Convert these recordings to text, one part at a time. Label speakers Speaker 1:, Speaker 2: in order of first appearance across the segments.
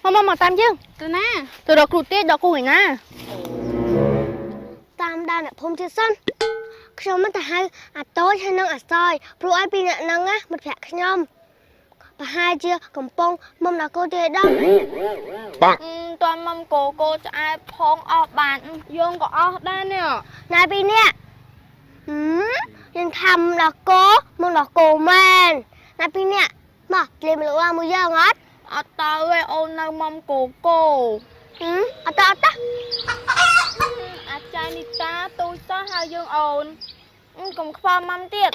Speaker 1: មកតាមយើងទៅណាទៅរកគ្រូទេដល់គ្រូឯណាតាមដានអ្នកភូមិទៀតសិនខ្ញុំមិនទៅហៅអាតូចហើយនឹងអាសយព្រោះឲ្យពីអ្នកហ្នឹងណាមិត្តភក្តិខ្ញុំប្រហែលជាកំពុងមុំដល់គោទេដល់បាក់តើមុំគោឆ្អែតផងអស់បានយើងក៏អស់ដែរនេះណែពីនេះយើងทำដល់គោមុំដល់គោមែនណែពីនេះមកលេមលោកមួយយើងអត់អត់ទៅឯអូននៅមុំគោអត់ទៅអាចារ្យនីតាទូចសោះហៅយើងអូនកុំខ្វល់មុំទៀត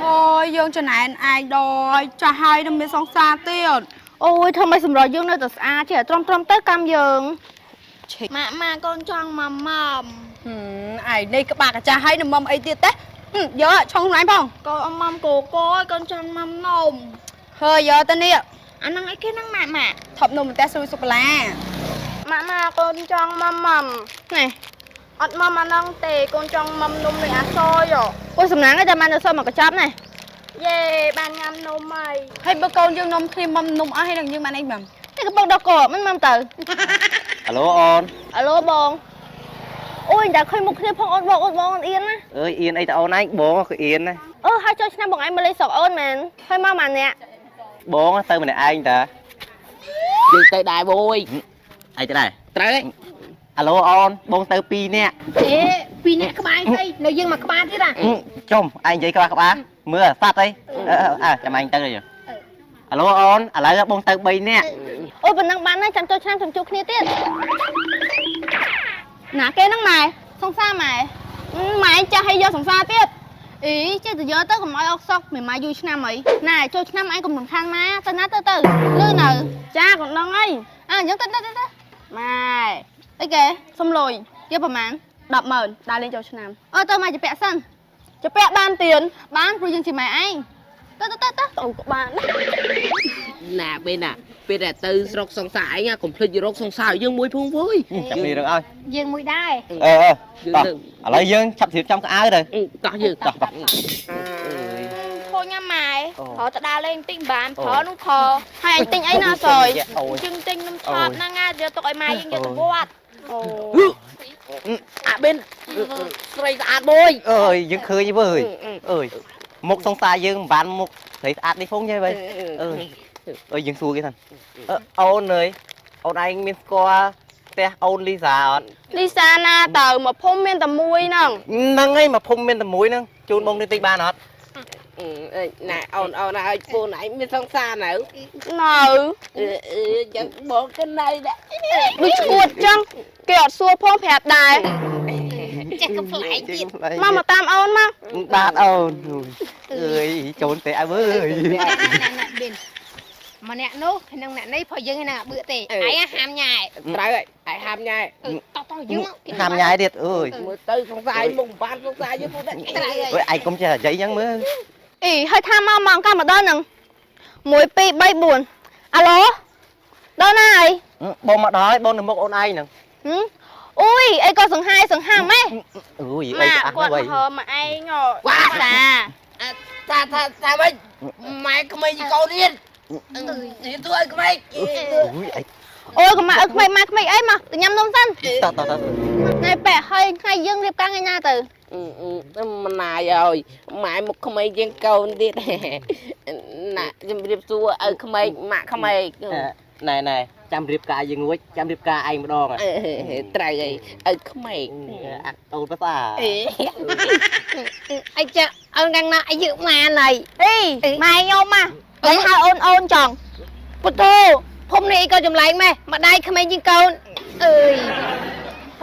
Speaker 1: អូយយើងចំណែនឯងដល់ចាស់ហើយនឹងមានសង្សារទៀតអូយធ្វើម៉េចសម្រាប់យើងនៅតែស្អាតចេះត្រឹមទៅកម្មយើងម៉ាកូនចង់មុំឯនេះក្បាក់កាចាស់ហើយនឹងមុំអីទៀតទេយកឆុងខ្លួនឯងផងកូនអមមុំគោកូនចង់មុំនំហើយយកទៅនេះអាហ្នឹងអីគេហ្នឹងម៉ាថប់នំតែស៊ុយសូកូឡាម៉ាកូនចង់មុំនេះអត់មុំអាហ្នឹងទេកូនចង់មុំនំនេះអាសយអូសំណាងឯតែបានទៅសុំមកកញ្ចប់នេះយេបានញ៉ាំនំហើយបើកូនយើងនំគ្នាមុំនំអស់ហើយនឹងយើងបានអីបងនេះកំពុងដល់កោមិនមុំទៅ
Speaker 2: អាឡូអូន
Speaker 1: អាឡូបងអូយតែឃើញមុខគ្នាផងអូនបងអៀនណា
Speaker 2: អើយអៀនអីទៅអូនឯងបងក៏អៀនណា
Speaker 1: ហើយចូលឆ្នាំបងឯងមកលេងស្រុកអូនមែនហើយមកម៉ាអ្នក
Speaker 2: បងទៅម្នាក់ឯងតា
Speaker 3: យើងទៅដែរបួយ
Speaker 2: ឯងទៅដែរ
Speaker 3: ត្រូវហី
Speaker 2: អាឡូអូនបងទៅ2នាក់
Speaker 1: 2នាក់ក្បាលស្អីនៅយើងមកក្បាលទៀត
Speaker 2: ចុំឯងនិយាយក្បាលមើលសัตว์អីចាំឯងទៅអាឡូអូនឥឡូវបងទៅ3នាក់
Speaker 1: អូប៉ុណ្ណឹងបានហើយចាំចូលឆ្នាំចាំជួបគ្នាទៀតណាគេហ្នឹងម៉ែសង្សារម៉ែចាស់ឲ្យយកសង្សារទៀតអីចេះតែយកទៅកុំឲ្យអុកសុកមិនមកយូរឆ្នាំអីណែចូលឆ្នាំឯងកុំសំខាន់ម៉ែទៅណាទៅលឺនៅចាកណ្ដឹងអីអញ្ចឹងទៅម៉ែអីគេសុំលុយយកប្រហែល100000ដើរលេងចូលឆ្នាំទៅមកជពាក់សិនជពាក់បានទៀនបានព្រោះយើងជាម៉ែឯងទៅអូក៏បាន
Speaker 3: ណាពេលតែទៅស្រុកសង្សារឯងកុំភ្លេចរកសង្សារយើងមួយផងវើយ
Speaker 2: ចាប់នេះរឿងឲ្យ
Speaker 1: យើងមួយដែរ
Speaker 2: ឥឡូវយើងឆាប់ធៀបចំក្អៅទៅ
Speaker 3: តោះយើងតោះ
Speaker 1: ខូចញ៉ាំម៉ែព្រោះទៅដើរលេងតិចបានព្រោះនោះខហើយអញទិញអីណាសយជឹងទិញនំឆាបហ្នឹងណាយកទុកឲ្យម៉ែយើងយកទៅវត្ត
Speaker 3: អាបិនស្រីស្អាតបួយ
Speaker 2: យើងឃើញវើយមុខសង្សារយើងមិនបានមុខស្រីស្អាតនេះផងទេបើយើងសួរគេថាអូនអើយអូនឯងមានស្គាល់ផ្ទះអូនលីសាអត់
Speaker 1: លីសាណាទៅមកភូមិមានតែមួយហ្នឹង
Speaker 2: ហើយមកភូមិមានតែមួយហ្នឹងជូនបងនេះតិចបានអត់
Speaker 3: ណែអូនឲ្យពូនឯងមានសង្សារនៅចឹងបងកណៃដែរ
Speaker 1: ដូចឈួតចឹងគេអត់សួរផងប្រាប់ដែរចេះកំ ប្លែកទៀតមកតាមអូនមក
Speaker 2: បាទអូនអើយចូលតែអើយ
Speaker 1: ម្នាក់នោះនឹងអ្នកនេះព្រោះយើងនឹងបឿទេឯងហាមញ៉ែ
Speaker 3: ត្រូវហើយឯងហាមញ៉ែ
Speaker 1: តោះយើង
Speaker 2: ហាមញ៉ែទៀតអើយ
Speaker 3: មើលទៅសង្សារមុខបានសង្សារយើងពួកនេះ
Speaker 2: អើយឯងកុំចេះនិយាយចឹងមើល
Speaker 1: អីហើយថាមកម៉ោងកាលម្ដងហ្នឹង1 2 3 4អាឡូដល់ណាហើយ
Speaker 2: បងមកដល់ហើយបងនៅមុខអូនឯងហ្នឹង
Speaker 1: អូយអីក៏សង្ហាម៉េះ
Speaker 2: អូយអីស្អាត
Speaker 1: ហ្នឹងគាត់ហើមកឯង
Speaker 3: វ៉ាតាវិញម៉ែក្មេងកូនទៀតទៅឲ្យក្មេង
Speaker 1: អូយកុំមកឲ្យក្មេងម៉ែក្មេងអីមកទៅញ៉ាំនំសិន
Speaker 2: ត
Speaker 1: ណែប៉ែហើយថ្ងៃយើងរៀបការថ្ងៃណាទៅ
Speaker 3: មិនណាយហើយម៉ែមុខក្មេងជាងកូនទៀតណាជំរាបសួរឲ្យក្មេងម៉ាក់ក្មេង
Speaker 2: ណែចាំរៀបការយើងរួចចាំរៀបការឯងម្ដង
Speaker 3: ត្រូវហើយឲ្យក្មេង
Speaker 2: អូនប្រសា
Speaker 1: អីចាអូនកាំងណាអាយុម៉ានហើយម៉ែខ្ញុំមកហើយហៅអូនចង់ពុទ្ធោភូមិនេះអីក៏ចម្លែកម៉េះម្ដាយក្មេងជាងកូនអើយ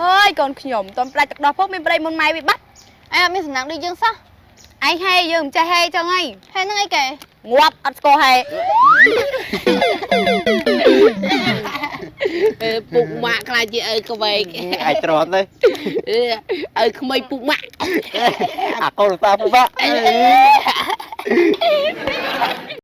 Speaker 1: ហើយកូនខ្ញុំតន់ផ្លាច់ទឹកដោះពុកមានប្តីមុនម៉ែវាបាត់អីអត់មានសំណាងដូចយើងសោះឯងហេយើងមិនចេះហេចឹងហីហេហ្នឹងអីគេងាប់អត់ស្គាល់ហេ
Speaker 3: ពុកម៉ាក់ខ្លាចជាឪក្មេង
Speaker 2: ឯងទ្រាំទៅ
Speaker 3: ឪក្មេងពុកម៉ាក់
Speaker 2: អាកូនតាពុកម៉ាក់